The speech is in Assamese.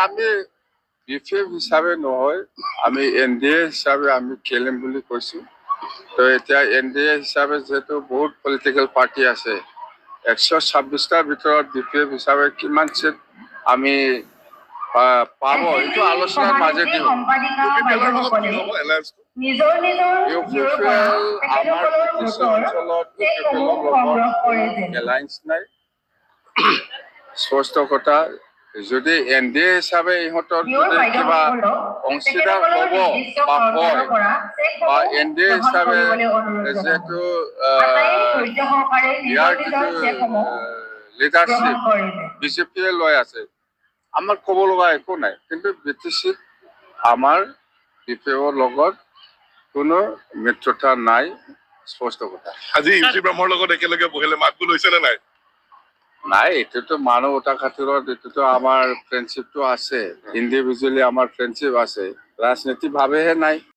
আমি বিফেপ হিচাপে নহয়, আমি NDA হিচাপে আমি খেলিম বুলি কৈছো। তো এতিয়া NDA হিচাপে যেহেতু বহুত পলিটিকেল পাৰ্টি আছে, 126টাৰ ভিতৰত বিফেপ হিচাপে কিমান চিট আমি পাব, এইটো আলোচনাৰ মাজেদি আমাৰ অঞ্চলত এলায়েন্স নাই। স্পষ্ট কথা, যদি NDA হিচাপে ইহঁতৰ যদি কিবা অংশীদাৰ হ'ব বা হয়, বা NDA হিচাপে যিহেতু ইয়াৰ যিটো লিডাৰশ্বিপ বিজেপিয়ে লৈ আছে, আমাৰ ক'ব লগা একো নাই। কিন্তু BTCত আমাৰ বিফেপৰ লগত কোনো মিত্ৰতা নাই, স্পষ্ট কথা। আজি ইউচি ব্ৰহ্মৰ লগত একেলগে বহিলে মাত বোল হৈছে নে নাই? নাই, এইটোতো মানৱতাৰ খাতিৰত এইটোতো আমাৰ ফ্ৰেণ্ডশ্বিপটো আছে, ইণ্ডিভিজুৱেলি আমাৰ ফ্ৰেণ্ডশ্বিপ আছে, ৰাজনীতিকভাৱেহে নাই।